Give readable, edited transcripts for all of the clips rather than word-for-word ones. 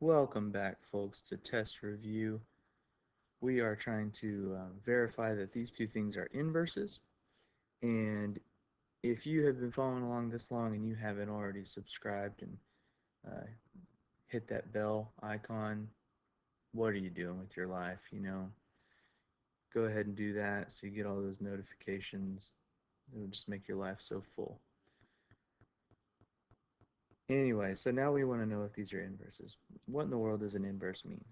Welcome back, folks, to Test Review. We are trying to verify that these two things are inverses. And if you have been following along this long and you haven't already subscribed and uh, hit that bell icon, what are you doing with your life? Go ahead and do that so you get all those notifications. It will just make your life so full. Anyway, so now we want to know if these are inverses. What in the world does an inverse mean?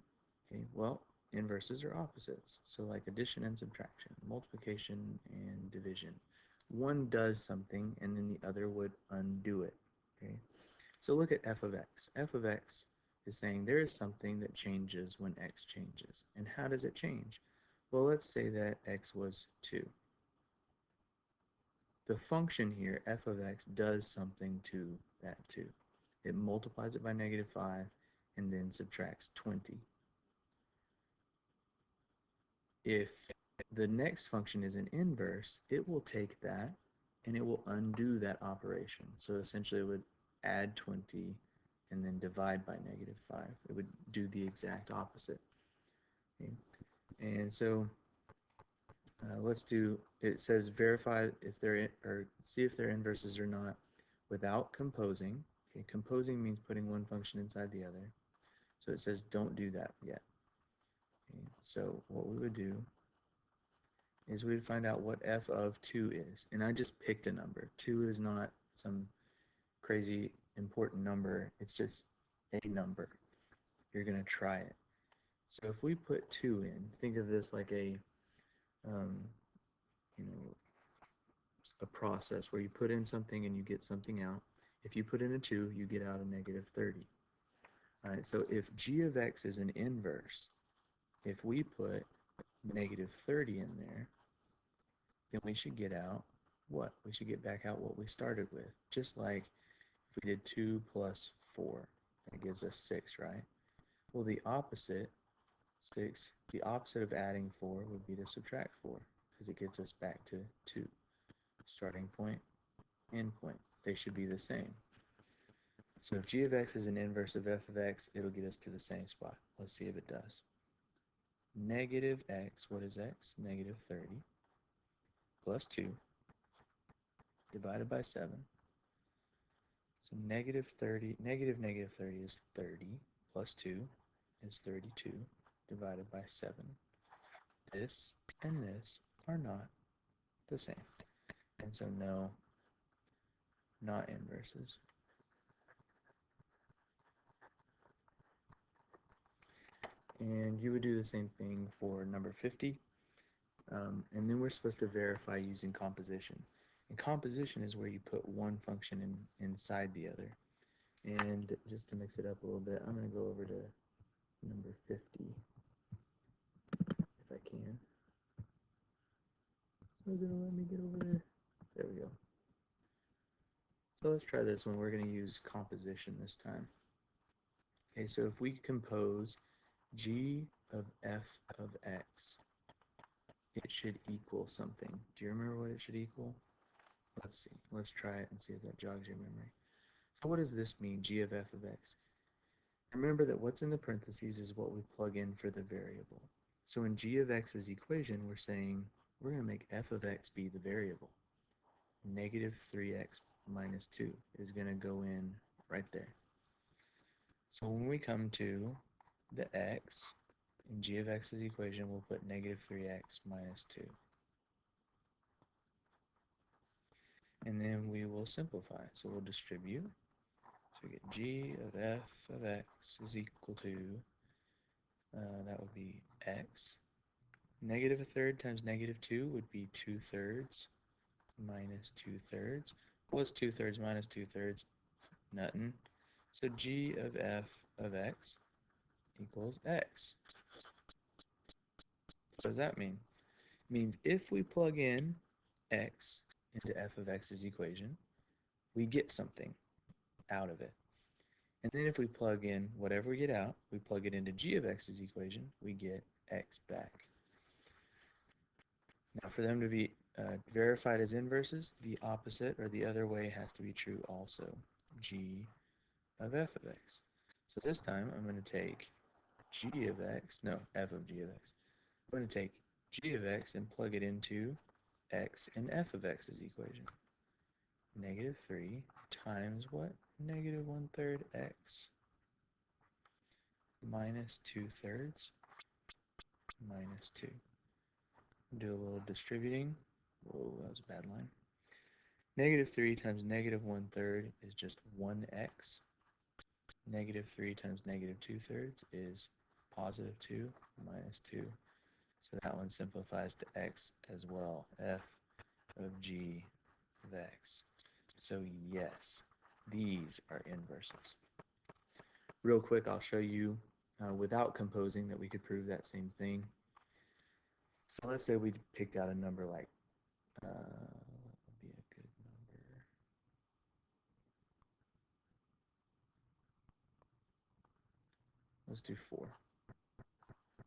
Okay, well, inverses are opposites. So like addition and subtraction, multiplication and division. One does something and then the other would undo it. Okay, so look at f of x. F of x is saying there is something that changes when x changes. And how does it change? Well, let's say that x was 2. The function here, f of x, does something to that 2. It multiplies it by -5 and then subtracts 20. If the next function is an inverse, it will take that and it will undo that operation. So essentially it would add 20 and then divide by -5. It would do the exact opposite. Okay? And so let's do, it says verify if they're, or see if they're inverses or not without composing. Okay, composing means putting one function inside the other. So it says don't do that yet. Okay, so what we would do is we'd find out what f of 2 is. And I just picked a number. 2 is not some crazy important number. It's just a number. You're going to try it. So if we put 2 in, think of this like um, you know, a process where you put in something and you get something out. If you put in a 2, you get out a -30. All right, so if g of x is an inverse, if we put -30 in there, then we should get out what? We should get back out what we started with. Just like if we did 2 plus 4, that gives us 6, right? Well, the opposite, 6, the opposite of adding 4 would be to subtract 4, because it gets us back to 2. Starting point, end point. They should be the same. So if g of x is an inverse of f of x, it'll get us to the same spot. Let's see if it does. Negative x, what is x? -30 plus 2 divided by 7. So -30 is 30 plus 2 is 32 divided by 7. This and this are not the same. And so no, not inverses. And you would do the same thing for number 50. And then we're supposed to verify using composition. And composition is where you put one function inside the other. And just to mix it up a little bit, I'm going to go over to number 50 if I can. So they're going to let me get over there. There we go. So let's try this one. We're going to use composition this time. Okay, so if we compose g of f of x, it should equal something. Do you remember what it should equal? Let's see. Let's try it and see if that jogs your memory. So what does this mean, g of f of x? Remember that what's in the parentheses is what we plug in for the variable. So in g of x's equation, we're saying we're going to make f of x be the variable. -3x minus 2 is going to go in right there. So when we come to the x, in g of x's equation, we'll put -3x minus 2. And then we will simplify. So we'll distribute. So we get g of f of x is equal to, that would be x. -1/3 times -2 would be 2/3 minus 2/3. What's 2/3 minus 2/3? Nothing. So g of f of x equals x. So what does that mean? It means if we plug in x into f of x's equation, we get something out of it. And then if we plug in whatever we get out, we plug it into g of x's equation, we get x back. Now for them to be verified as inverses, the opposite or the other way has to be true also, g of f of x. So this time I'm going to take g of x, no, f of g of x. I'm going to take g of x and plug it into x in f of x's equation. Negative 3 times what? Negative 1/3 x minus 2/3 minus 2. Do a little distributing. Whoa, that was a bad line. Negative 3 times negative 1/3 is just 1x. Negative 3 times negative 2/3 is positive 2 minus 2. So that one simplifies to x as well, f of g of x. So yes, these are inverses. Real quick, I'll show you without composing that we could prove that same thing. So let's say we picked out a number like, what would be a good number? Let's do 4.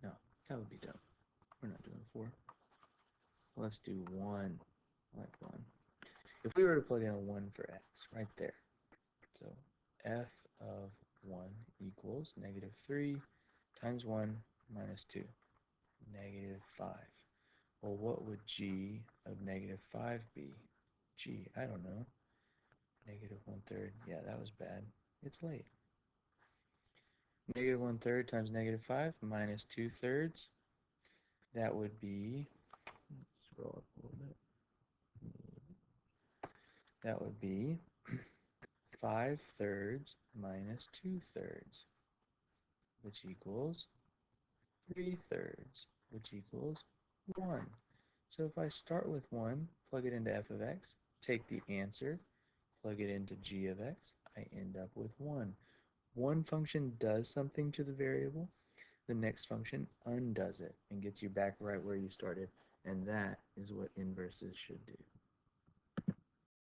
No, that would be dumb. We're not doing 4. Let's do 1. I like 1. If we were to plug in a 1 for x, right there. So f of 1 equals negative 3 times 1 minus 2, negative 5. Well, what would g of negative 5 be? G, I don't know. Negative 1/3. Yeah, that was bad. It's late. Negative 1/3 times negative 5 minus 2/3. That would be, scroll up a little bit. That would be 5/3 minus 2/3, which equals 3/3, which equals 1. So if I start with 1, plug it into f of x, take the answer, plug it into g of x, I end up with 1. One function does something to the variable, the next function undoes it and gets you back right where you started, and that is what inverses should do.